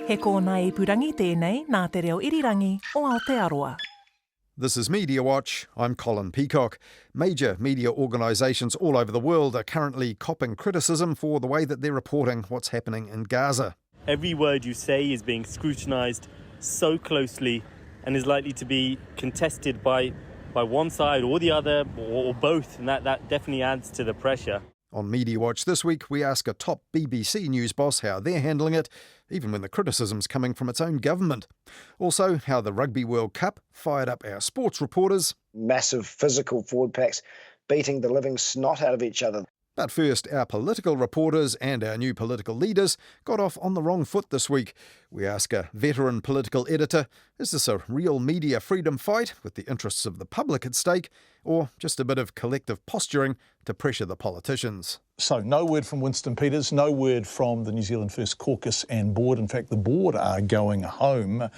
He kōna I purangi tēnei nā te reo irirangi o Aotearoa. This is Mediawatch. I'm Colin Peacock. Major media organisations all over the world are currently copping criticism for the way that they're reporting what's happening in Gaza. Every word you say is being scrutinised so closely and is likely to be contested by one side or the other or both, and that definitely adds to the pressure. On Mediawatch this week, we ask a top BBC news boss how they're handling it, even when the criticism's coming from its own government. Also, how the Rugby World Cup fired up our sports reporters. Massive physical forward packs beating the living snot out of each other. But first, our political reporters and our new political leaders got off on the wrong foot this week. We ask a veteran political editor, is this a real media freedom fight with the interests of the public at stake, or just a bit of collective posturing to pressure the politicians? So no word from Winston Peters, no word from the New Zealand First Caucus and board. In fact, the board are going home.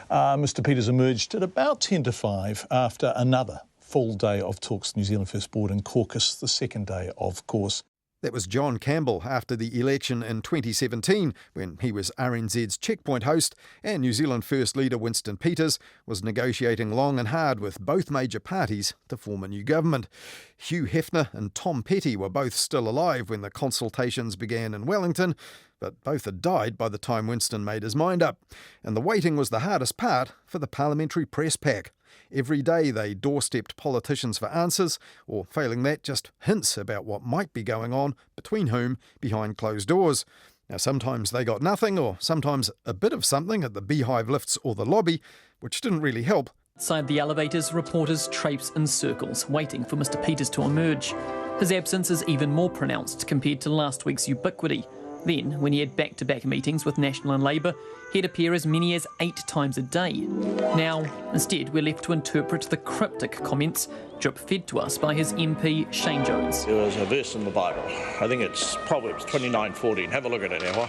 Mr Peters emerged at about 10 to 5 after another full day of talks, New Zealand First Board and Caucus, the second day, of course. That was John Campbell after the election in 2017, when he was RNZ's checkpoint host, and New Zealand First leader Winston Peters was negotiating long and hard with both major parties to form a new government. Hugh Hefner and Tom Petty were both still alive when the consultations began in Wellington, but both had died by the time Winston made his mind up. And the waiting was the hardest part for the parliamentary press pack. Every day they doorstepped politicians for answers, or failing that, just hints about what might be going on between whom behind closed doors. Now sometimes they got nothing, or sometimes a bit of something at the beehive lifts or the lobby, which didn't really help. Inside the elevators, reporters traipse in circles, waiting for Mr Peters to emerge. His absence is even more pronounced compared to last week's ubiquity. Then, when he had back-to-back meetings with National and Labour, he'd appear as many as 8 times a day. Now, instead, we're left to interpret the cryptic comments drip-fed to us by his MP, Shane Jones. There was a verse in the Bible. I think it's Proverbs 29:14. Have a look at it, Ewa.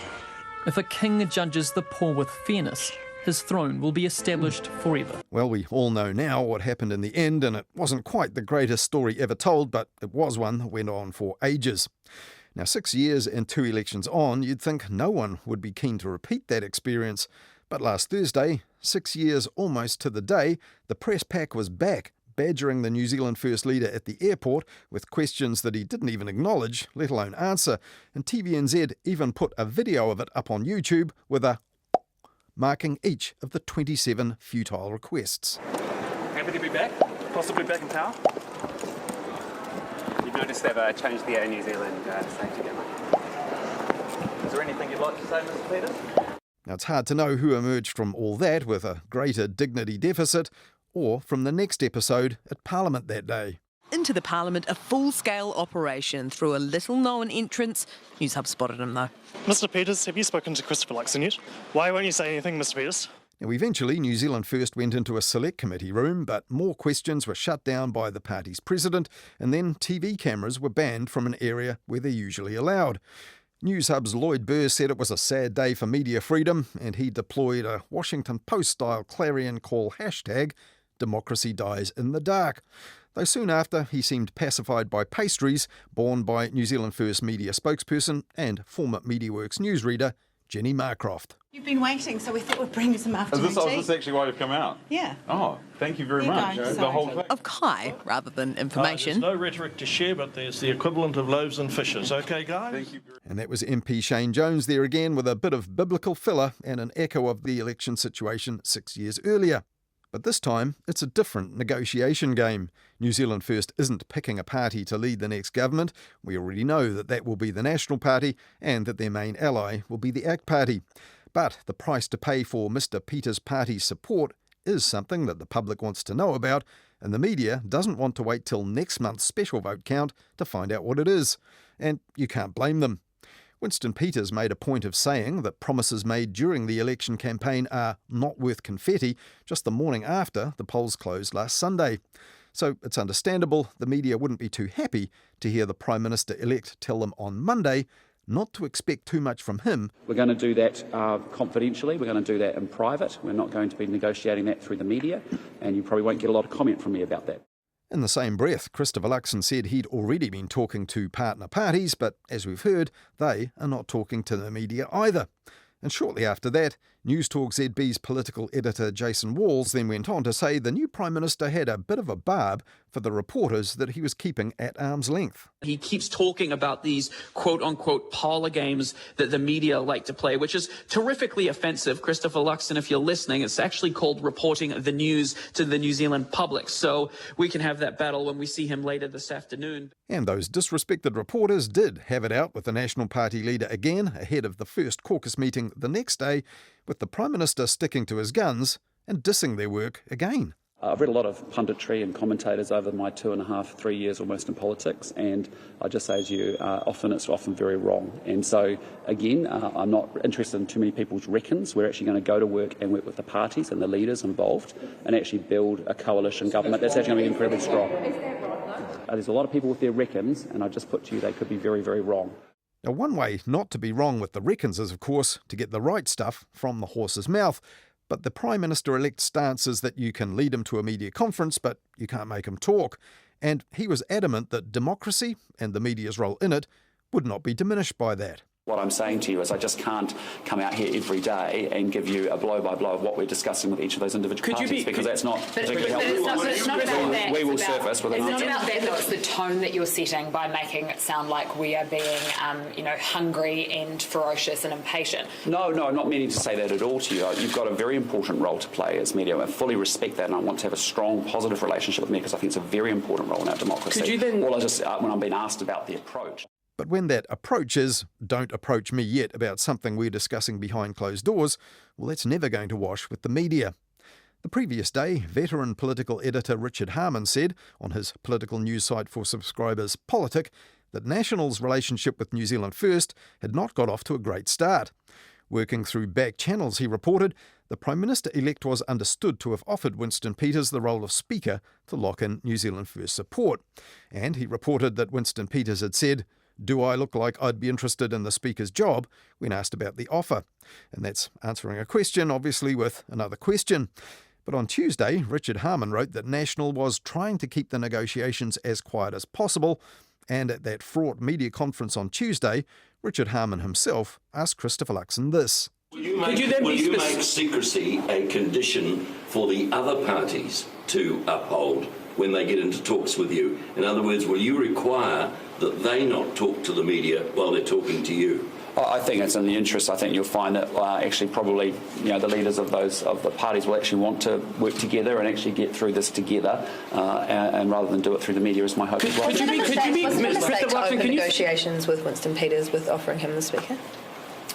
If a king judges the poor with fairness, his throne will be established forever. Well, we all know now what happened in the end, and it wasn't quite the greatest story ever told, but it was one that went on for ages. Now, 6 years and 2 elections on, you'd think no one would be keen to repeat that experience. But last Thursday, 6 years almost to the day, the press pack was back, badgering the New Zealand First leader at the airport with questions that he didn't even acknowledge, let alone answer. And TVNZ even put a video of it up on YouTube with a marking each of the 27 futile requests. Happy to be back, possibly back in town. You've noticed they've changed the Air New Zealand safety demo. Is there anything you'd like to say, Mr Peters? Now, it's hard to know who emerged from all that with a greater dignity deficit, or from the next episode at Parliament that day. Into the Parliament, a full-scale operation through a little-known entrance. News Hub spotted him, though. Mr Peters, have you spoken to Christopher Luxon yet? Why won't you say anything, Mr Peters? Now, eventually, New Zealand First went into a select committee room, but more questions were shut down by the party's president, and then TV cameras were banned from an area where they're usually allowed. News Hub's Lloyd Burr said it was a sad day for media freedom, and he deployed a Washington Post-style clarion call hashtag, Democracy Dies in the Dark. Though soon after, he seemed pacified by pastries borne by New Zealand First media spokesperson and former MediaWorks newsreader, Jenny Marcroft. You've been waiting, so we thought we'd bring you some afternoon tea. Is this actually why you've come out? Yeah. Oh, thank you very much. The whole thing. Of Kai, rather than information. There's no rhetoric to share, but there's the equivalent of loaves and fishes. OK, guys? Thank you. And that was MP Shane Jones there again with a bit of biblical filler and an echo of the election situation 6 years earlier. But this time, it's a different negotiation game. New Zealand First isn't picking a party to lead the next government. We already know that that will be the National Party and that their main ally will be the ACT Party. But the price to pay for Mr Peters' party's support is something that the public wants to know about, and the media doesn't want to wait till next month's special vote count to find out what it is. And you can't blame them. Winston Peters made a point of saying that promises made during the election campaign are not worth confetti just the morning after the polls closed last Sunday. So it's understandable the media wouldn't be too happy to hear the Prime Minister-elect tell them on Monday not to expect too much from him. We're going to do that confidentially. We're going to do that in private. We're not going to be negotiating that through the media, and you probably won't get a lot of comment from me about that. In the same breath, Christopher Luxon said he'd already been talking to partner parties, but as we've heard, they are not talking to the media either. And shortly after that, News Talk ZB's political editor Jason Walls then went on to say the new Prime Minister had a bit of a barb for the reporters that he was keeping at arm's length. He keeps talking about these quote-unquote parlour games that the media like to play, which is terrifically offensive. Christopher Luxon, if you're listening, it's actually called reporting the news to the New Zealand public. So we can have that battle when we see him later this afternoon. And those disrespected reporters did have it out with the National Party leader again ahead of the first caucus meeting the next day, with the Prime Minister sticking to his guns and dissing their work again. I've read a lot of punditry and commentators over my 2.5, 3 years almost in politics, and I just say to you, it's often very wrong. And so, again, I'm not interested in too many people's reckons. We're actually going to go to work and work with the parties and the leaders involved and actually build a coalition government that's actually going to be incredibly strong. There's a lot of people with their reckons, and I just put to you they could be very, very wrong. Now, one way not to be wrong with the reckons is, of course, to get the right stuff from the horse's mouth. But the Prime Minister-elect's stance is that you can lead him to a media conference, but you can't make him talk. And he was adamant that democracy and the media's role in it would not be diminished by that. What I'm saying to you is I just can't come out here every day and give you a blow-by-blow of what we're discussing with each of those individual parties, because that's not particularly helpful. It's not about that. We will surface with an answer. It's not about that, though. It's the tone that you're setting by making it sound like we are being, hungry and ferocious and impatient. No, I'm not meaning to say that at all to you. You've got a very important role to play as media. I fully respect that, and I want to have a strong, positive relationship with media because I think it's a very important role in our democracy. Could you then... When I'm being asked about the approach. But when that approach is, don't approach me yet about something we're discussing behind closed doors, well, that's never going to wash with the media. The previous day, veteran political editor Richard Harman said, on his political news site for subscribers, Politic, that National's relationship with New Zealand First had not got off to a great start. Working through back channels, he reported, the Prime Minister-elect was understood to have offered Winston Peters the role of Speaker to lock in New Zealand First support. And he reported that Winston Peters had said, "Do I look like I'd be interested in the Speaker's job?" when asked about the offer. And that's answering a question, obviously, with another question. But on Tuesday, Richard Harman wrote that National was trying to keep the negotiations as quiet as possible, and at that fraught media conference on Tuesday, Richard Harman himself asked Christopher Luxon this. Will you make secrecy a condition for the other parties to uphold when they get into talks with you? In other words, will you require that they not talk to the media while they're talking to you? I think it's in the interest. I think you'll find that actually probably the leaders of the parties will actually want to work together and actually get through this together, and rather than do it through the media is my hope as well. Could you be negotiations with Winston Peters with offering him the Speaker?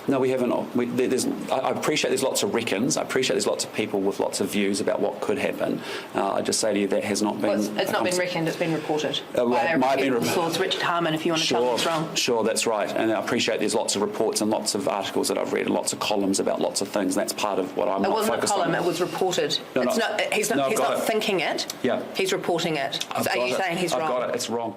No, we haven't. I appreciate there's lots of reckons. I appreciate there's lots of people with lots of views about what could happen. I just say to you that has not been... Well, it's not been reckoned, it's been reported. It might have been reported. It's Richard Harman, if you want to tell me it's wrong. Sure, that's right. And I appreciate there's lots of reports and lots of articles that I've read and lots of columns about lots of things. And that's part of what I'm focused on. It wasn't a column, it was reported. He's not thinking it. Yeah. He's reporting it. Are you saying he's wrong? I've got it. It's wrong.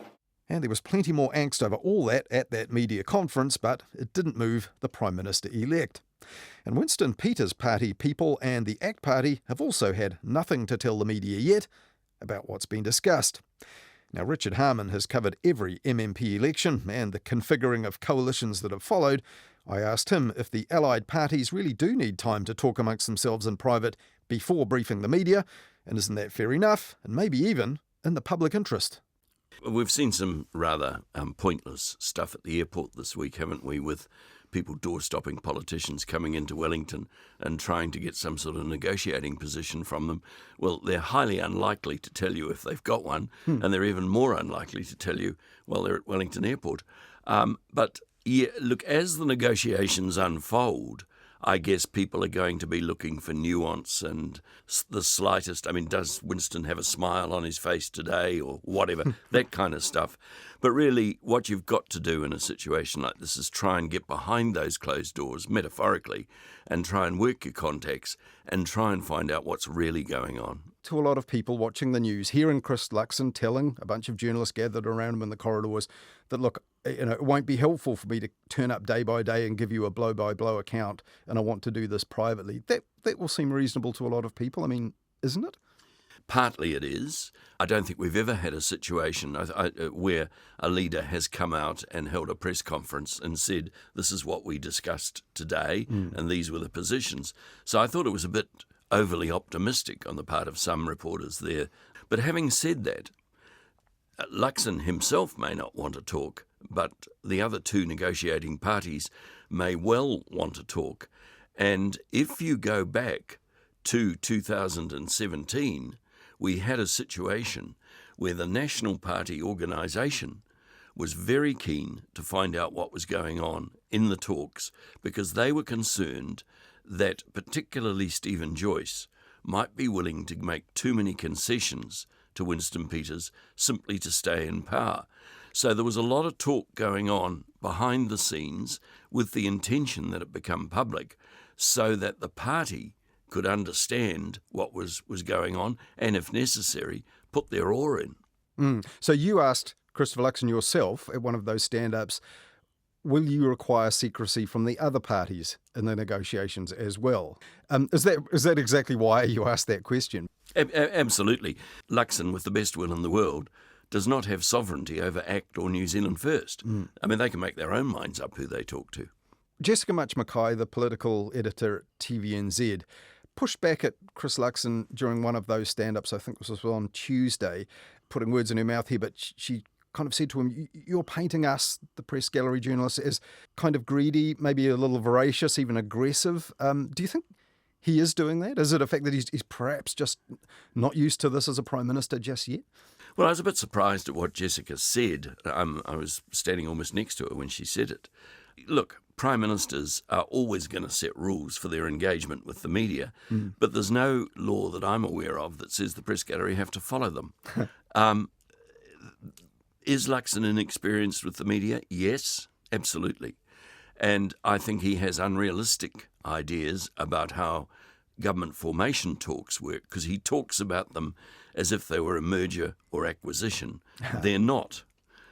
And there was plenty more angst over all that at that media conference, but it didn't move the Prime Minister-elect. And Winston Peters' party people and the ACT Party have also had nothing to tell the media yet about what's been discussed. Now, Richard Harman has covered every MMP election and the configuring of coalitions that have followed. I asked him if the allied parties really do need time to talk amongst themselves in private before briefing the media, and isn't that fair enough, and maybe even in the public interest? We've seen some rather pointless stuff at the airport this week, haven't we, with people door-stopping politicians coming into Wellington and trying to get some sort of negotiating position from them. Well, they're highly unlikely to tell you if they've got one, and they're even more unlikely to tell you while they're at Wellington Airport. But, yeah, look, as the negotiations unfold, I guess people are going to be looking for nuance and the slightest. I mean, does Winston have a smile on his face today or whatever, that kind of stuff. But really, what you've got to do in a situation like this is try and get behind those closed doors, metaphorically, and try and work your contacts and try and find out what's really going on. To a lot of people watching the news, hearing Chris Luxon telling a bunch of journalists gathered around him in the corridors that, look, it won't be helpful for me to turn up day by day and give you a blow-by-blow account, and I want to do this privately. That will seem reasonable to a lot of people. I mean, isn't it? Partly it is. I don't think we've ever had a situation where a leader has come out and held a press conference and said, this is what we discussed today, and these were the positions. So I thought it was a bit overly optimistic on the part of some reporters there. But having said that, Luxon himself may not want to talk, but the other two negotiating parties may well want to talk. And if you go back to 2017, we had a situation where the National Party organisation was very keen to find out what was going on in the talks, because they were concerned that particularly Stephen Joyce might be willing to make too many concessions to Winston Peters simply to stay in power. So there was a lot of talk going on behind the scenes with the intention that it become public, so that the party could understand what was going on and, if necessary, put their oar in. So you asked Christopher Luxon yourself at one of those stand-ups, will you require secrecy from the other parties in the negotiations as well? Is that exactly why you asked that question? Absolutely. Luxon, with the best will in the world, does not have sovereignty over ACT or New Zealand First. I mean, they can make their own minds up who they talk to. Jessica Much-Mackay, the political editor at TVNZ, pushed back at Chris Luxon during one of those stand-ups, I think this was on Tuesday, putting words in her mouth here, but she kind of said to him, you're painting us, the press gallery journalists, as kind of greedy, maybe a little voracious, even aggressive. Do you think he is doing that? Is it a fact that he's perhaps just not used to this as a Prime Minister just yet? Well, I was a bit surprised at what Jessica said. I was standing almost next to her when she said it. Look, Prime Ministers are always going to set rules for their engagement with the media, but there's no law that I'm aware of that says the press gallery have to follow them. Is Luxon inexperienced with the media? Yes, absolutely. And I think he has unrealistic ideas about how government formation talks work, because he talks about them as if they were a merger or acquisition. They're not.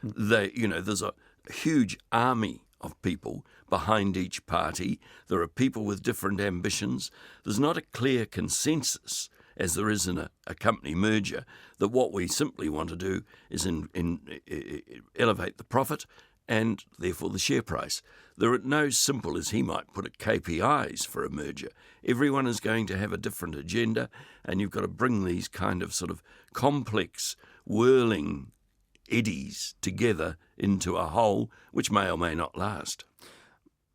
There's a huge army of people behind each party. There are people with different ambitions. There's not a clear consensus, as there is in a company merger, that what we simply want to do is elevate the profit and therefore the share price. There are no simple, as he might put it, KPIs for a merger. Everyone is going to have a different agenda, and you've got to bring these kind of sort of complex, whirling eddies together into a whole, which may or may not last.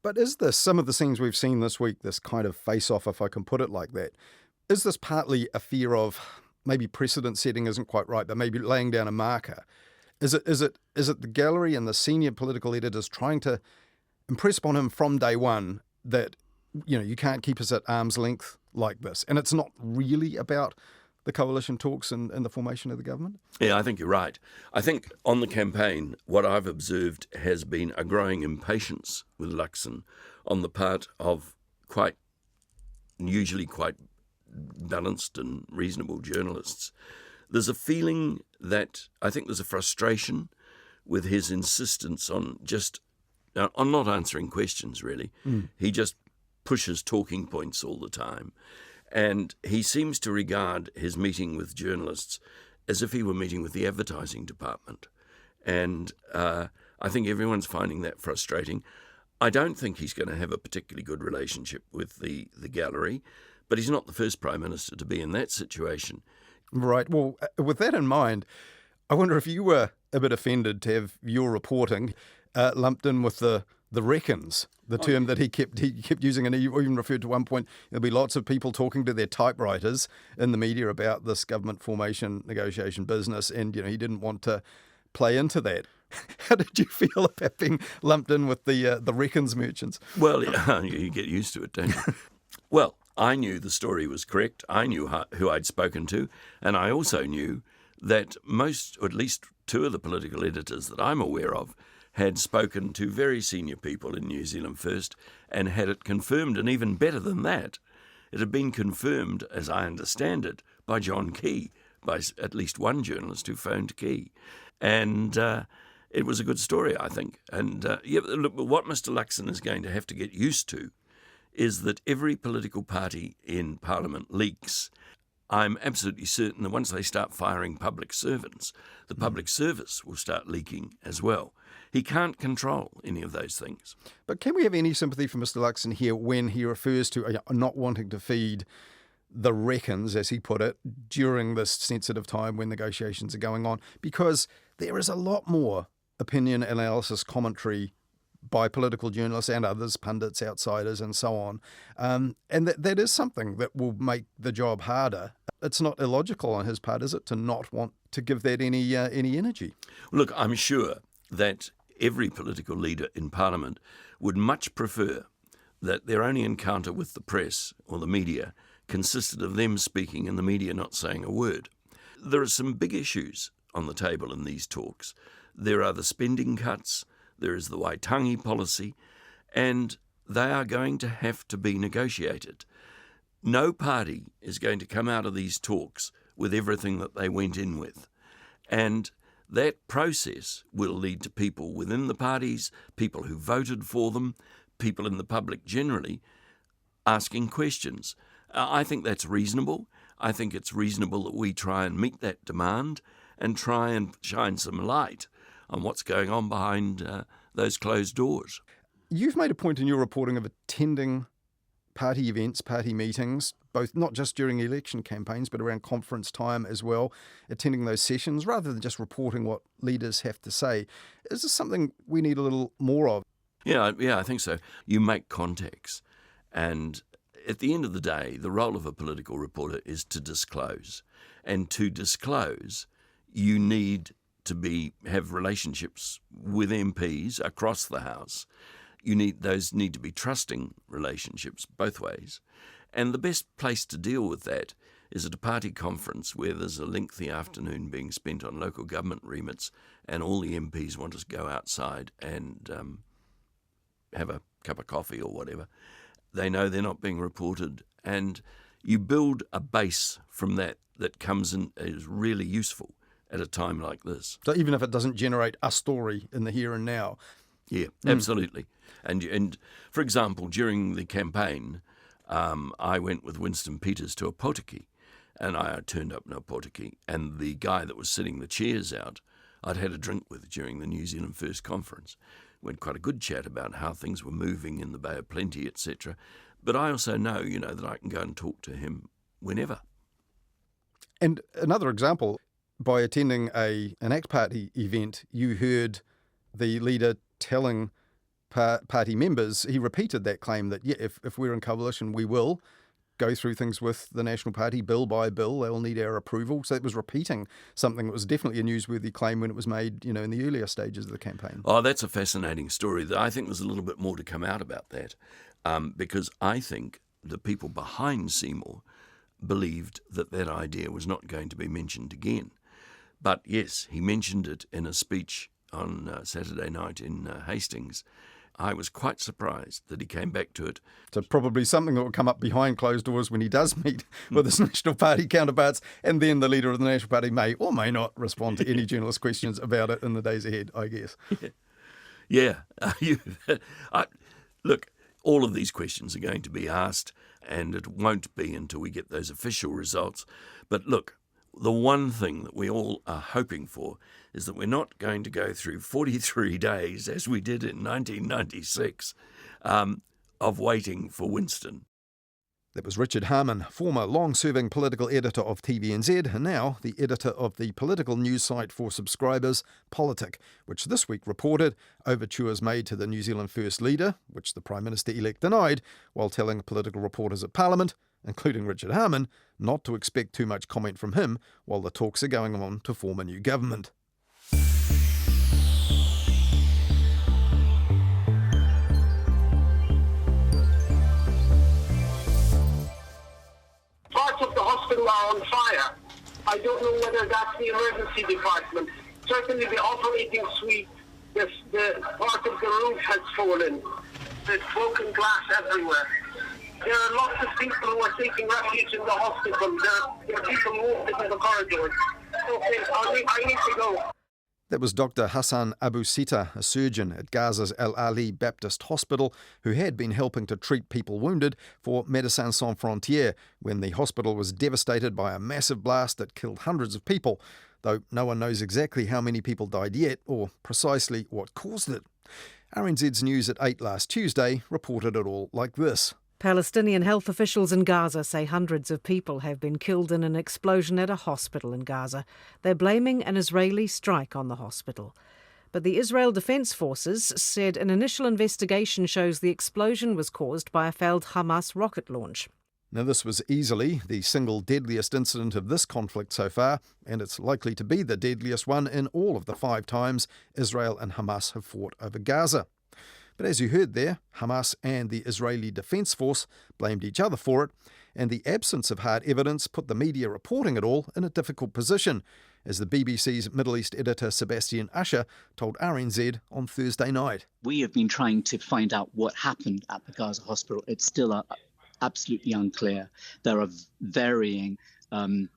But is this, some of the things we've seen this week, this kind of face-off, if I can put it like that, is this partly a fear of maybe precedent setting isn't quite right, but maybe laying down a marker? Is it the gallery and the senior political editors trying to impress upon him from day one that, you can't keep us at arm's length like this? And it's not really about the coalition talks and the formation of the government? Yeah, I think you're right. I think on the campaign, what I've observed has been a growing impatience with Luxon on the part of usually quite balanced and reasonable journalists. There's a feeling that I think there's a frustration with his insistence on not answering questions, really. He just pushes talking points all the time. And he seems to regard his meeting with journalists as if he were meeting with the advertising department. And I think everyone's finding that frustrating. I don't think he's going to have a particularly good relationship with the gallery, but he's not the first Prime Minister to be in that situation. Right. Well, with that in mind, I wonder if you were a bit offended to have your reporting lumped in with the reckons, the term that he kept using, and he even referred to one point, there'll be lots of people talking to their typewriters in the media about this government formation negotiation business, and he didn't want to play into that. How did you feel about being lumped in with the reckons merchants? Well, you get used to it, don't you? Well, I knew the story was correct. I knew who I'd spoken to, and I also knew that most, or at least two of the political editors that I'm aware of, had spoken to very senior people in New Zealand First and had it confirmed, and even better than that, it had been confirmed, as I understand it, by John Key, by at least one journalist who phoned Key. And it was a good story, I think. And look, what Mr. Luxon is going to have to get used to is that every political party in Parliament leaks I'm absolutely certain that once they start firing public servants, the public service will start leaking as well. He can't control any of those things. But can we have any sympathy for Mr Luxon here when he refers to not wanting to feed the reckons, as he put it, during this sensitive time when negotiations are going on? Because there is a lot more opinion, analysis, commentary by political journalists and others, pundits, outsiders, and so on. And that is something that will make the job harder. It's not illogical on his part, is it, to not want to give that any energy? Look, I'm sure that every political leader in Parliament would much prefer that their only encounter with the press or the media consisted of them speaking and the media not saying a word. There are some big issues on the table in these talks. There are the spending cuts, there is the Waitangi policy, and they are going to have to be negotiated. No party is going to come out of these talks with everything that they went in with. And that process will lead to people within the parties, people who voted for them, people in the public generally, asking questions. I think that's reasonable. I think it's reasonable that we try and meet that demand and try and shine some light on what's going on behind those closed doors. You've made a point in your reporting of attending party events, party meetings, both not just during election campaigns, but around conference time as well, attending those sessions, rather than just reporting what leaders have to say. Is this something we need a little more of? Yeah, I think so. You make contacts. And at the end of the day, the role of a political reporter is to disclose. And to disclose, you need to have relationships with MPs across the House. Those need to be trusting relationships both ways. And the best place to deal with that is at a party conference where there's a lengthy afternoon being spent on local government remits and all the MPs want to go outside and have a cup of coffee or whatever. They know they're not being reported, and you build a base from that comes in is really useful at a time like this. So even if it doesn't generate a story in the here and now. Yeah, absolutely. And for example, during the campaign, I went with Winston Peters to a potiki, and I turned up in a potiki, and the guy that was sitting the chairs out, I'd had a drink with during the New Zealand First Conference. We had quite a good chat about how things were moving in the Bay of Plenty, etc. But I also know, that I can go and talk to him whenever. And another example, by attending an ACT Party event, you heard the leader telling party members, he repeated that claim that, if we're in coalition, we will go through things with the National Party, bill by bill, they'll need our approval. So it was repeating something that was definitely a newsworthy claim when it was made, in the earlier stages of the campaign. Oh, that's a fascinating story. I think there's a little bit more to come out about that, because I think the people behind Seymour believed that idea was not going to be mentioned again. But yes, he mentioned it in a speech on Saturday night in Hastings. I was quite surprised that he came back to it. So probably something that will come up behind closed doors when he does meet with his National Party counterparts, and then the leader of the National Party may or may not respond to any journalist questions about it in the days ahead, I guess. Yeah. Look, all of these questions are going to be asked, and it won't be until we get those official results. But look, the one thing that we all are hoping for is that we're not going to go through 43 days, as we did in 1996, of waiting for Winston. That was Richard Harman, former long-serving political editor of TVNZ, and now the editor of the political news site for subscribers, Politic, which this week reported overtures made to the New Zealand First Leader, which the Prime Minister-elect denied, while telling political reporters at Parliament, including Richard Harman, not to expect too much comment from him while the talks are going on to form a new government. Parts of the hospital are on fire. I don't know whether that's the emergency department. Certainly the operating suite, the part of the roof has fallen. There's broken glass everywhere. There are lots of people who are taking refuge in the hospital. There are people moving in the corridors. Okay, I need to go. That was Dr. Hassan Abu Sita, a surgeon at Gaza's Al Ali Baptist Hospital, who had been helping to treat people wounded for Médecins Sans Frontières when the hospital was devastated by a massive blast that killed hundreds of people, though no one knows exactly how many people died yet or precisely what caused it. RNZ's News at 8 last Tuesday reported it all like this. Palestinian health officials in Gaza say hundreds of people have been killed in an explosion at a hospital in Gaza. They're blaming an Israeli strike on the hospital. But the Israel Defense Forces said an initial investigation shows the explosion was caused by a failed Hamas rocket launch. Now, this was easily the single deadliest incident of this conflict so far, and it's likely to be the deadliest one in all of the 5 times Israel and Hamas have fought over Gaza. But as you heard there, Hamas and the Israeli Defense Force blamed each other for it, and the absence of hard evidence put the media reporting it all in a difficult position, as the BBC's Middle East editor Sebastian Usher told RNZ on Thursday night. We have been trying to find out what happened at the Gaza hospital. It's still absolutely unclear. There are varying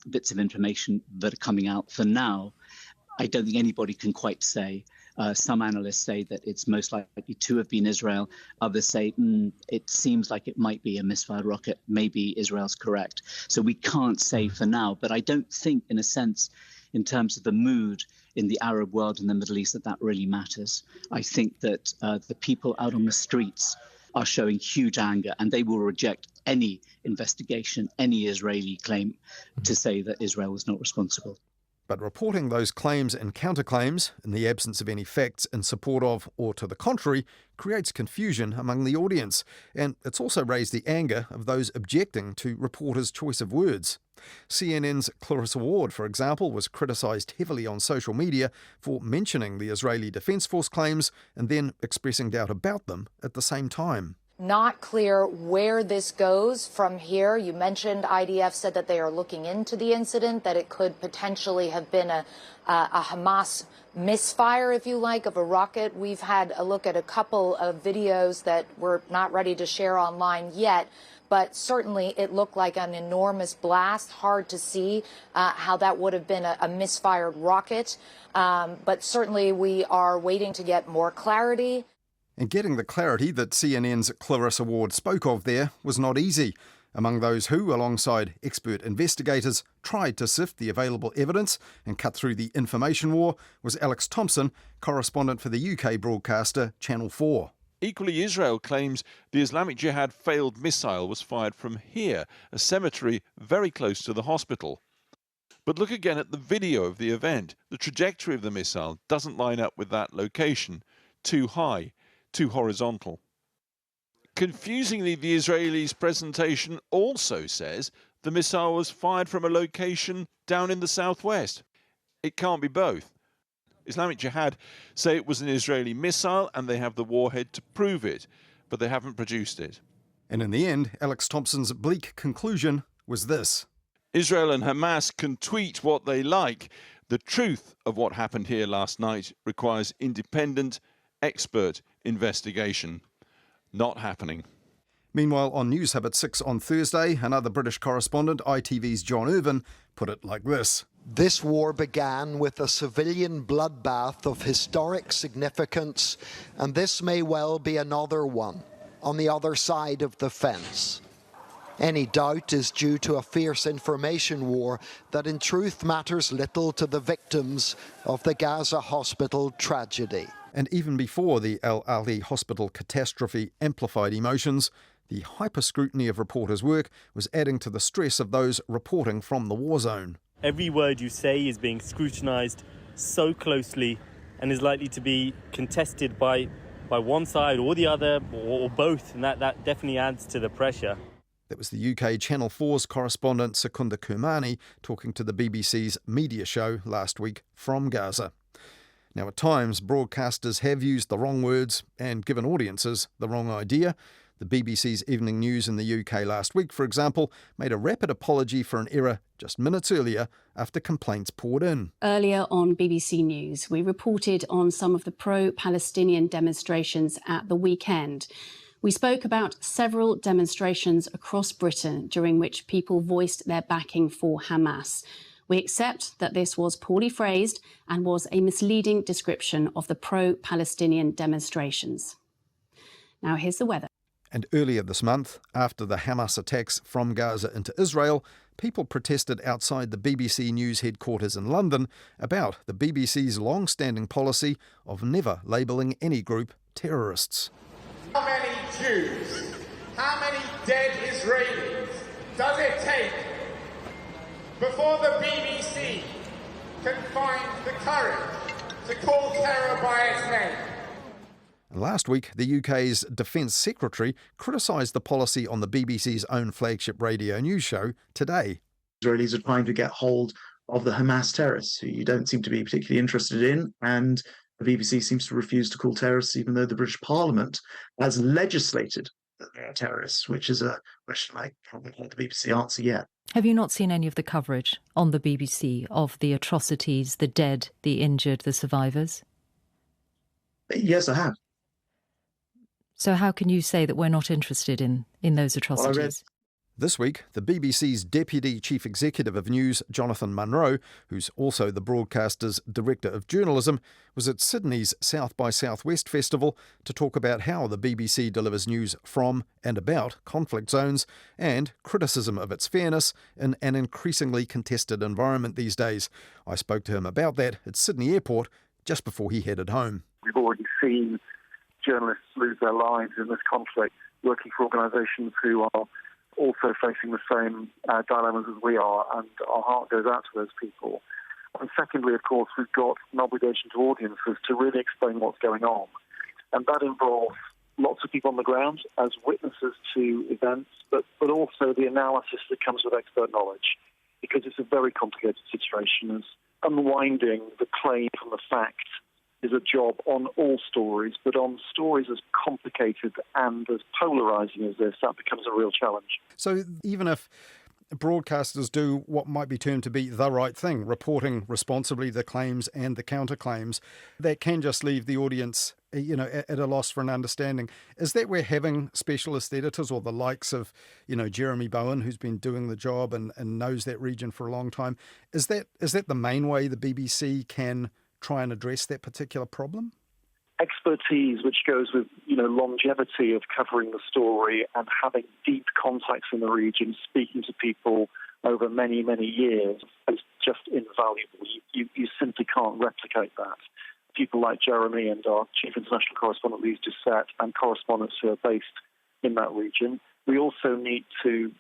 bits of information that are coming out. For now, I don't think anybody can quite say. Some analysts say that it's most likely to have been Israel. Others say it seems like it might be a misfired rocket. Maybe Israel's correct. So we can't say for now. But I don't think, in a sense, in terms of the mood in the Arab world and the Middle East, that really matters. I think that the people out on the streets are showing huge anger, and they will reject any investigation, any Israeli claim to say that Israel was not responsible. But reporting those claims and counterclaims, in the absence of any facts in support of or to the contrary, creates confusion among the audience, and it's also raised the anger of those objecting to reporters' choice of words. CNN's Clarissa Ward, for example, was criticised heavily on social media for mentioning the Israeli Defence Force claims and then expressing doubt about them at the same time. Not clear where this goes from here. You mentioned IDF said that they are looking into the incident, that it could potentially have been a Hamas misfire, if you like, of a rocket. We've had a look at a couple of videos that we're not ready to share online yet, but certainly it looked like an enormous blast. Hard to see how that would have been a misfired rocket, but certainly we are waiting to get more clarity. And getting the clarity that CNN's Clarissa Ward spoke of there was not easy. Among those who, alongside expert investigators, tried to sift the available evidence and cut through the information war was Alex Thompson, correspondent for the UK broadcaster Channel 4. Equally, Israel claims the Islamic Jihad failed missile was fired from here, a cemetery very close to the hospital. But look again at the video of the event. The trajectory of the missile doesn't line up with that location. Too high. Too horizontal. Confusingly, the Israelis' presentation also says the missile was fired from a location down in the southwest. It can't be both. Islamic Jihad say it was an Israeli missile and they have the warhead to prove it, but they haven't produced it. And in the end, Alex Thompson's bleak conclusion was this. Israel and Hamas can tweet what they like. The truth of what happened here last night requires independent, expert investigation. Not happening. Meanwhile, on News Hub at 6 on Thursday, another British correspondent, ITV's John Irvin, put it like this. This war began with a civilian bloodbath of historic significance, and this may well be another one on the other side of the fence. Any doubt is due to a fierce information war that in truth matters little to the victims of the Gaza hospital tragedy. And even before the Al Ali hospital catastrophe amplified emotions, the hyper-scrutiny of reporters' work was adding to the stress of those reporting from the war zone. Every word you say is being scrutinised so closely and is likely to be contested by one side or the other or both, and that definitely adds to the pressure. That was the UK Channel 4's correspondent Secunda Kermani talking to the BBC's media show last week from Gaza. Now, at times, broadcasters have used the wrong words and given audiences the wrong idea. The BBC's Evening News in the UK last week, for example, made a rapid apology for an error just minutes earlier after complaints poured in. Earlier on BBC News, we reported on some of the pro-Palestinian demonstrations at the weekend. We spoke about several demonstrations across Britain during which people voiced their backing for Hamas, We accept that this was poorly phrased and was a misleading description of the pro-Palestinian demonstrations. Now here's the weather. And earlier this month, after the Hamas attacks from Gaza into Israel, people protested outside the BBC News headquarters in London about the BBC's long-standing policy of never labelling any group terrorists. How many Jews, how many dead Israelis does it take before the BBC can find the courage to call terror by its name? Last week, the UK's Defence Secretary criticised the policy on the BBC's own flagship radio news show, Today. Israelis are trying to get hold of the Hamas terrorists, who you don't seem to be particularly interested in, and the BBC seems to refuse to call terrorists, even though the British Parliament has legislated that they are terrorists, which is a question I haven't heard the BBC answer yet. Have you not seen any of the coverage on the BBC of the atrocities, the dead, the injured, the survivors? Yes, I have. So how can you say that we're not interested in those atrocities? This week, the BBC's Deputy Chief Executive of News, Jonathan Munro, who's also the broadcaster's Director of Journalism, was at Sydney's South by Southwest Festival to talk about how the BBC delivers news from and about conflict zones and criticism of its fairness in an increasingly contested environment these days. I spoke to him about that at Sydney Airport just before he headed home. We've already seen journalists lose their lives in this conflict, working for organisations who are also facing the same dilemmas as we are, and our heart goes out to those people. And secondly, of course, we've got an obligation to audiences to really explain what's going on. And that involves lots of people on the ground as witnesses to events, but also the analysis that comes with expert knowledge, because it's a very complicated situation. As unwinding the claim from the fact is a job on all stories, but on stories as complicated and as polarising as this, that becomes a real challenge. So even if broadcasters do what might be termed to be the right thing, reporting responsibly the claims and the counterclaims, that can just leave the audience, at a loss for an understanding. Is that where having specialist editors or the likes of, Jeremy Bowen, who's been doing the job and knows that region for a long time, is that the main way the BBC can try and address that particular problem? Expertise, which goes with longevity of covering the story and having deep contacts in the region, speaking to people over many, many years, is just invaluable. You simply can't replicate that. People like Jeremy and our chief international correspondent, Lise Doucette, and correspondents who are based in that region. We also need to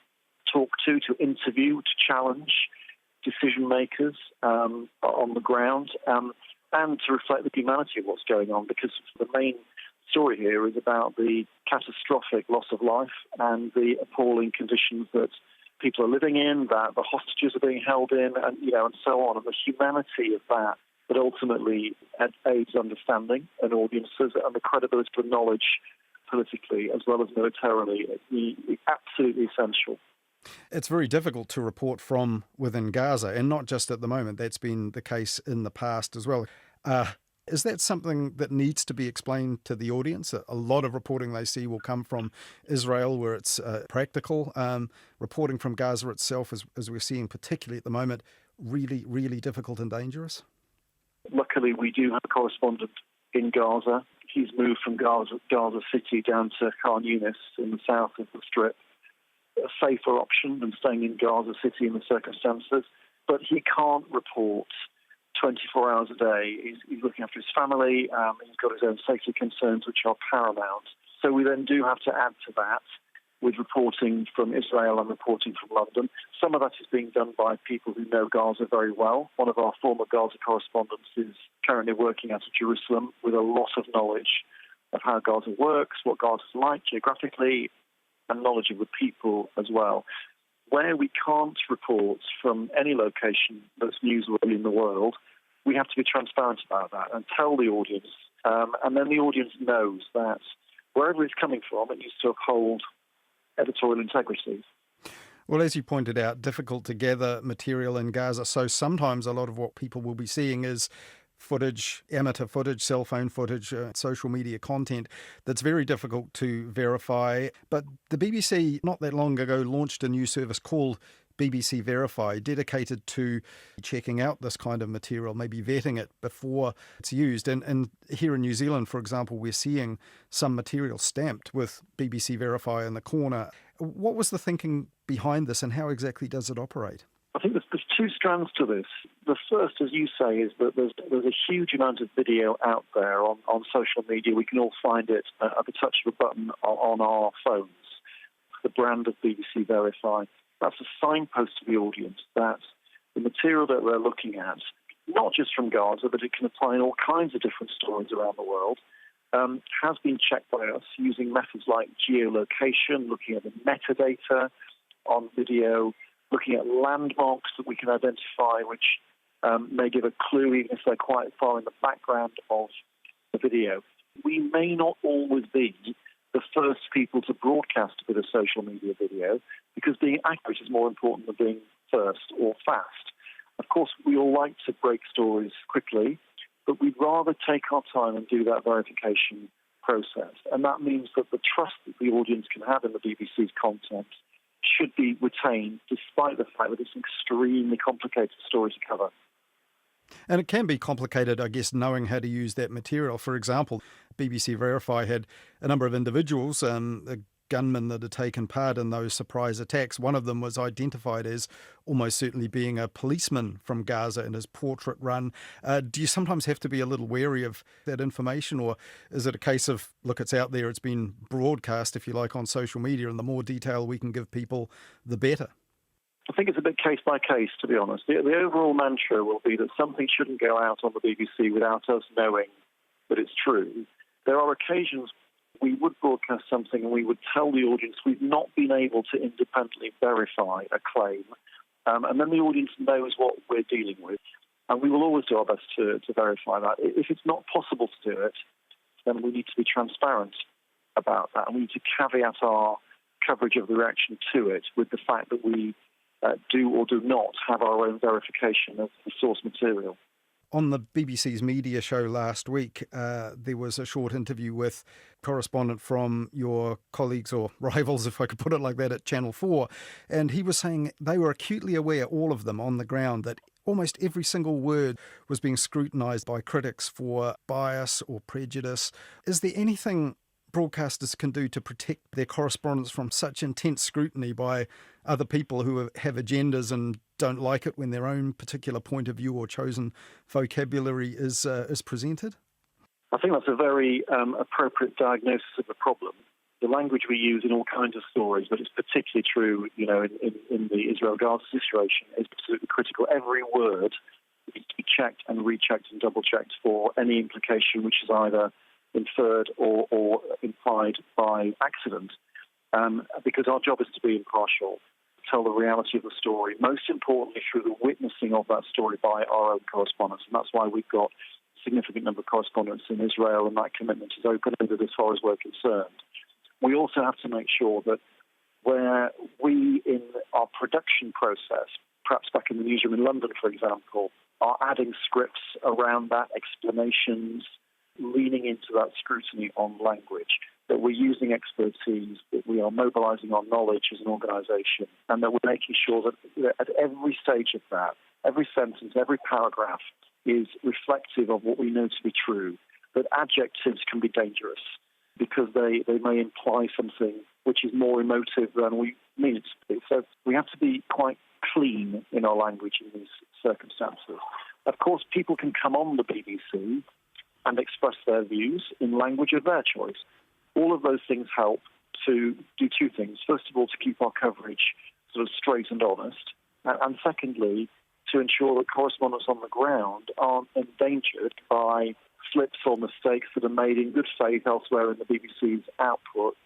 talk to interview, to challenge decision makers on the ground, and to reflect the humanity of what's going on, because the main story here is about the catastrophic loss of life and the appalling conditions that people are living in, that the hostages are being held in, and so on, and the humanity of that ultimately aids understanding and audiences, and the credibility of knowledge politically as well as militarily is absolutely essential. It's very difficult to report from within Gaza, and not just at the moment. That's been the case in the past as well. Is that something that needs to be explained to the audience? A lot of reporting they see will come from Israel, where it's practical. Reporting from Gaza itself, as we're seeing particularly at the moment, really, really difficult and dangerous. Luckily, we do have a correspondent in Gaza. He's moved from Gaza City down to Khan Yunis in the south of the Strip. A safer option than staying in Gaza City in the circumstances, but he can't report 24 hours a day. He's looking after his family, he's got his own safety concerns, which are paramount. So we then do have to add to that with reporting from Israel and reporting from London. Some of that is being done by people who know Gaza very well. One of our former Gaza correspondents is currently working out of Jerusalem with a lot of knowledge of how Gaza works, what Gaza's like geographically, and knowledge of the people as well. Where we can't report from any location that's newsworthy in the world, we have to be transparent about that and tell the audience. And then the audience knows that wherever it's coming from, it needs to uphold editorial integrity. Well, as you pointed out, difficult to gather material in Gaza. So sometimes a lot of what people will be seeing is footage, amateur footage, cell phone footage, social media content that's very difficult to verify. But the BBC, not that long ago, launched a new service called BBC Verify dedicated to checking out this kind of material, maybe vetting it before it's used. And here in New Zealand, for example, we're seeing some material stamped with BBC Verify in the corner. What was the thinking behind this, and how exactly does it operate? I think there's two strands to this. The first, as you say, is that there's a huge amount of video out there on social media. We can all find it at the touch of a button on our phones. The brand of BBC Verify. That's a signpost to the audience that the material that they're looking at, not just from Gaza, but it can apply in all kinds of different stories around the world, has been checked by us using methods like geolocation, looking at the metadata on video, looking at landmarks that we can identify, which may give a clue even if they're quite far in the background of the video. We may not always be the first people to broadcast a bit of social media video because being accurate is more important than being first or fast. Of course, we all like to break stories quickly, but we'd rather take our time and do that verification process. And that means that the trust that the audience can have in the BBC's content should be retained, despite the fact that it's an extremely complicated story to cover. And it can be complicated, I guess, knowing how to use that material. For example, BBC Verify had a number of individuals, gunmen that had taken part in those surprise attacks. One of them was identified as almost certainly being a policeman from Gaza in his portrait run. Do you sometimes have to be a little wary of that information, or is it a case of, look, it's out there, it's been broadcast, if you like, on social media, and the more detail we can give people, the better? I think it's a bit case by case, to be honest. The overall mantra will be that something shouldn't go out on the BBC without us knowing that it's true. There are occasions we would broadcast something and we would tell the audience we've not been able to independently verify a claim, and then the audience knows what we're dealing with. And we will always do our best to verify that. If it's not possible to do it, then we need to be transparent about that, and we need to caveat our coverage of the reaction to it with the fact that we do or do not have our own verification of the source material. On the BBC's media show last week, there was a short interview with a correspondent from your colleagues or rivals, if I could put it like that, at Channel 4. And he was saying they were acutely aware, all of them on the ground, that almost every single word was being scrutinised by critics for bias or prejudice. Is there anything broadcasters can do to protect their correspondents from such intense scrutiny by other people who have agendas and don't like it when their own particular point of view or chosen vocabulary is presented? I think that's a very appropriate diagnosis of the problem. The language we use in all kinds of stories, but it's particularly true, in the Israel-Gaza situation, is absolutely critical. Every word needs to be checked and rechecked and double-checked for any implication which is either inferred or implied by accident, because our job is to be impartial, tell the reality of the story, most importantly through the witnessing of that story by our own correspondents. And that's why we've got a significant number of correspondents in Israel, and that commitment is open-ended as far as we're concerned. We also have to make sure that where we, in our production process, perhaps back in the newsroom in London, for example, are adding scripts around that, explanations, leaning into that scrutiny on language, that we're using expertise, that we are mobilising our knowledge as an organisation, and that we're making sure that at every stage of that, every sentence, every paragraph is reflective of what we know to be true, that adjectives can be dangerous because they may imply something which is more emotive than we mean it to be. So we have to be quite clean in our language in these circumstances. Of course, people can come on the BBC and express their views in language of their choice. All of those things help to do two things. First of all, to keep our coverage sort of straight and honest, and secondly, to ensure that correspondents on the ground aren't endangered by slips or mistakes that are made in good faith elsewhere in the BBC's output.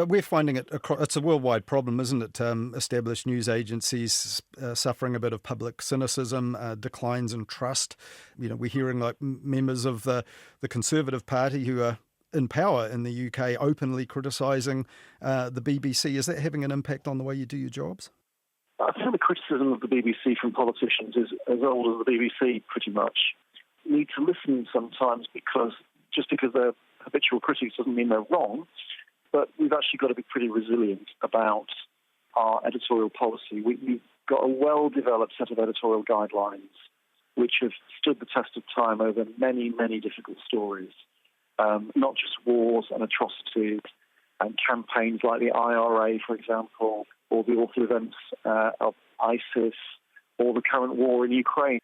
We're finding it's a worldwide problem, isn't it? Established news agencies suffering a bit of public cynicism, declines in trust. We're hearing like members of the Conservative Party who are in power in the UK openly criticising the BBC. Is that having an impact on the way you do your jobs? I think the criticism of the BBC from politicians is as old as the BBC, pretty much. You need to listen sometimes because they're habitual critics doesn't mean they're wrong, but we've actually got to be pretty resilient about our editorial policy. We've got a well-developed set of editorial guidelines which have stood the test of time over many, many difficult stories, not just wars and atrocities and campaigns like the IRA, for example, or the awful events of ISIS, or the current war in Ukraine.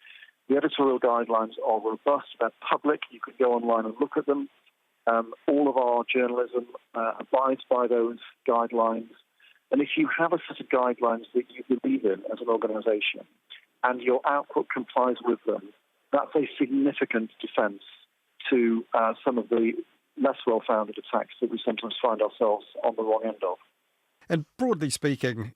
The editorial guidelines are robust, they're public, you can go online and look at them. All of our journalism abides by those guidelines. And if you have a set of guidelines that you believe in as an organisation, and your output complies with them, that's a significant defence to some of the less well-founded attacks that we sometimes find ourselves on the wrong end of. And broadly speaking,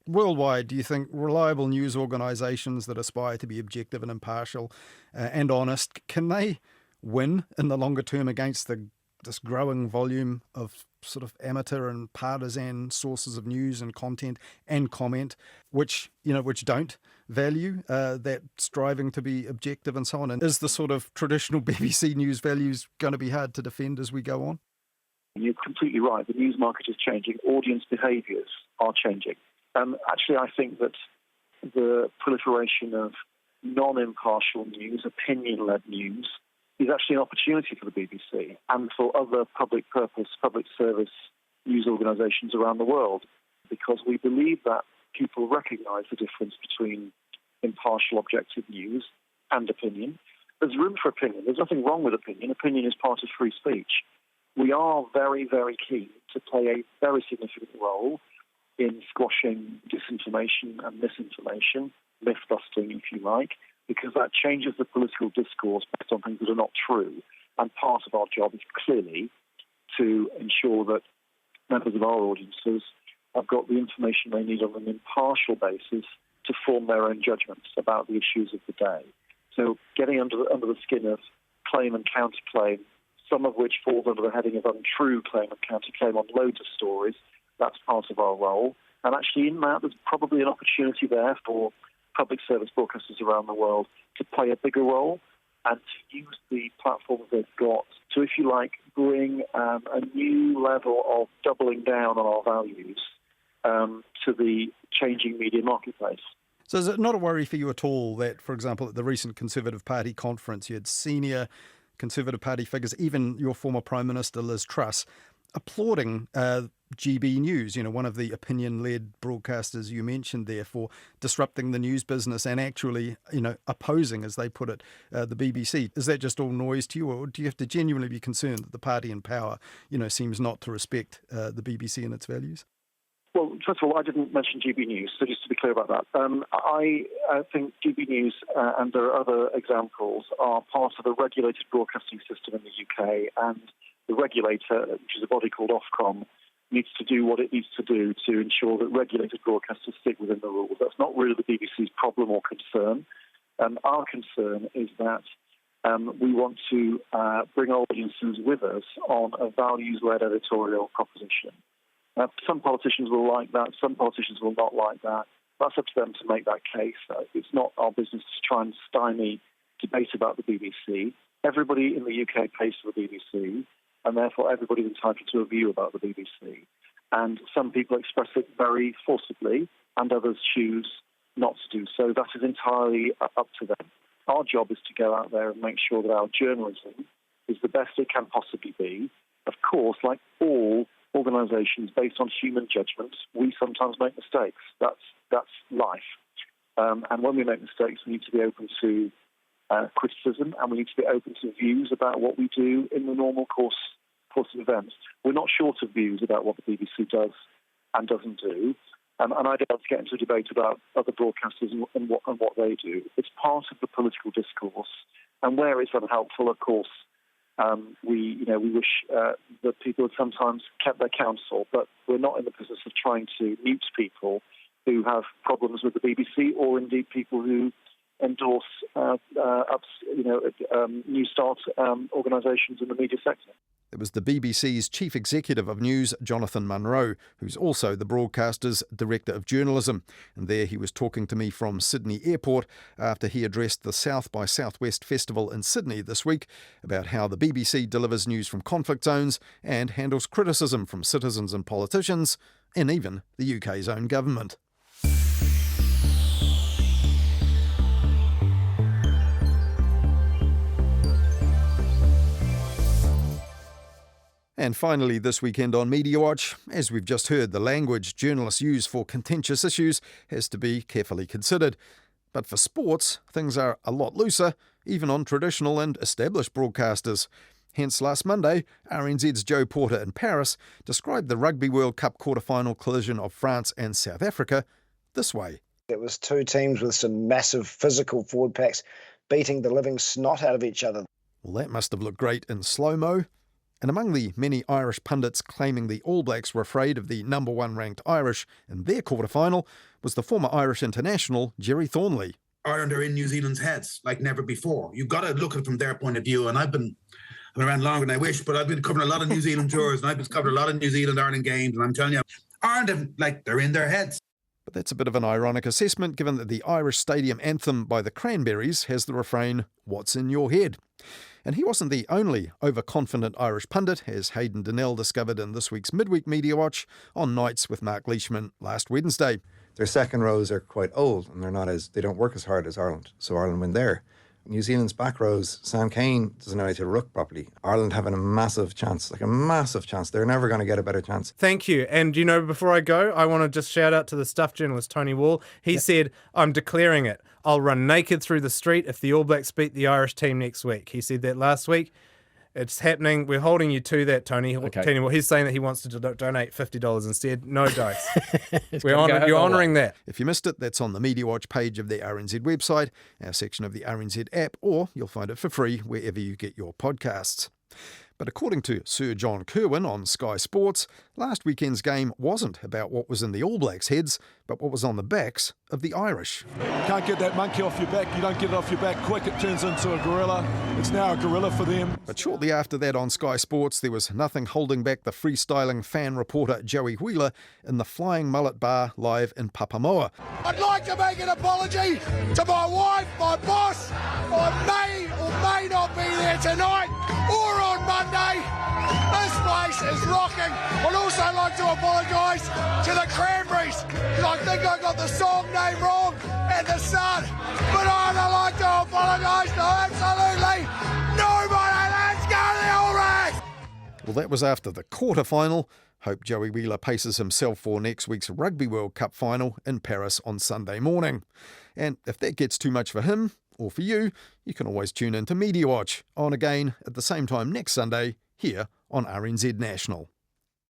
worldwide, do you think reliable news organisations that aspire to be objective and impartial and honest, can they win in the longer term against this growing volume of sort of amateur and partisan sources of news and content and comment, which don't value that striving to be objective and so on? And is the sort of traditional BBC news values going to be hard to defend as we go on? You're completely right. The news market is changing. Audience behaviours are changing. Actually, I think that the proliferation of non-impartial news, opinion-led news, is actually an opportunity for the BBC and for other public purpose, public service news organisations around the world, because we believe that people recognise the difference between impartial, objective news and opinion. There's room for opinion. There's nothing wrong with opinion. Opinion is part of free speech. We are very, very keen to play a very significant role in squashing disinformation and misinformation, myth-busting, if you like, because that changes the political discourse based on things that are not true. And part of our job is clearly to ensure that members of our audiences have got the information they need on an impartial basis to form their own judgments about the issues of the day. So getting under the skin of claim and counterclaim, some of which falls under the heading of untrue claim and counterclaim on loads of stories, that's part of our role. And actually in that, there's probably an opportunity there for public service broadcasters around the world to play a bigger role and to use the platforms they've got to, if you like, bring a new level of doubling down on our values to the changing media marketplace. So is it not a worry for you at all that, for example, at the recent Conservative Party conference, you had senior Conservative Party figures, even your former Prime Minister Liz Truss, applauding GB News, one of the opinion-led broadcasters you mentioned there, for disrupting the news business and actually, opposing, as they put it, the BBC. Is that just all noise to you, or do you have to genuinely be concerned that the party in power, seems not to respect the BBC and its values? Well, first of all, I didn't mention GB News, so just to be clear about that. I think GB News, and there are other examples, are part of a regulated broadcasting system in the UK, and the regulator, which is a body called Ofcom, needs to do what it needs to do to ensure that regulated broadcasters stick within the rules. That's not really the BBC's problem or concern. Our concern is that we want to bring audiences with us on a values-led editorial proposition. Some politicians will like that, some politicians will not like that. That's up to them to make that case. It's not our business to try and stymie debate about the BBC. Everybody in the UK pays for the BBC, and therefore everybody's entitled to a view about the BBC. And some people express it very forcibly, and others choose not to do so. That is entirely up to them. Our job is to go out there and make sure that our journalism is the best it can possibly be. Of course, like all organisations based on human judgment, we sometimes make mistakes. That's life. And when we make mistakes, we need to be open to criticism, and we need to be open to views about what we do in the normal course of events. We're not short of views about what the BBC does and doesn't do. And I don't want to get into a debate about other broadcasters and what they do. It's part of the political discourse. And where it's unhelpful, of course, we wish that people had sometimes kept their counsel, but we're not in the business of trying to mute people who have problems with the BBC, or indeed people who endorse new start organisations in the media sector. It was the BBC's Chief Executive of News, Jonathan Munro, who's also the broadcaster's Director of Journalism. And there he was talking to me from Sydney Airport after he addressed the South by Southwest Festival in Sydney this week about how the BBC delivers news from conflict zones and handles criticism from citizens and politicians and even the UK's own government. And finally this weekend on Mediawatch, as we've just heard, the language journalists use for contentious issues has to be carefully considered. But for sports, things are a lot looser, even on traditional and established broadcasters. Hence last Monday, RNZ's Joe Porter in Paris described the Rugby World Cup quarter-final collision of France and South Africa this way. It was two teams with some massive physical forward packs beating the living snot out of each other. Well, that must have looked great in slow-mo. And among the many Irish pundits claiming the All Blacks were afraid of the number one ranked Irish in their quarter-final was the former Irish international Gerry Thornley. Ireland are in New Zealand's heads like never before. You've got to look at it from their point of view. And I've been around longer than I wish, but I've been covering a lot of New Zealand tours and I've been covering a lot of New Zealand-Ireland games. And I'm telling you, Ireland, they're in their heads. But that's a bit of an ironic assessment given that the Irish stadium anthem by the Cranberries has the refrain, "What's in your head?" And he wasn't the only overconfident Irish pundit, as Hayden Donnell discovered in this week's Midweek Media Watch on Nights with Mark Leishman last Wednesday. Their second rows are quite old and they don't work as hard as Ireland, so Ireland win there. New Zealand's back rows, Sam Cane doesn't know how to ruck properly. Ireland having a massive chance. They're never going to get a better chance. Thank you. And, before I go, I want to just shout out to the stuff journalist, Tony Wall. He said, "I'm declaring it. I'll run naked through the street if the All Blacks beat the Irish team next week." He said that last week. It's happening. We're holding you to that, Tony. Okay. He's saying that he wants to donate $50 instead. No dice. You're honouring that. If you missed it, that's on the Media Watch page of the RNZ website, our section of the RNZ app, or you'll find it for free wherever you get your podcasts. But according to Sir John Kirwan on Sky Sports, last weekend's game wasn't about what was in the All Blacks' heads, but what was on the backs of the Irish. Can't get that monkey off your back. You don't get it off your back quick, it turns into a gorilla. It's now a gorilla for them. But shortly after that on Sky Sports, there was nothing holding back the freestyling fan reporter Joey Wheeler in the Flying Mullet Bar live in Papamoa. I'd like to make an apology to my wife, my boss. I may or may not be there tonight or on Monday. This place is rocking. I'd also like to apologise to the Cranberries because I think I got the song name wrong and the Sun. But I'd like to apologise to absolutely nobody. Let's go the All Blacks! Well, that was after the quarter-final. Hope Joey Wheeler paces himself for next week's Rugby World Cup final in Paris on Sunday morning. And if that gets too much for him, or for you, you can always tune in to Media Watch, on again at the same time next Sunday, here on RNZ National.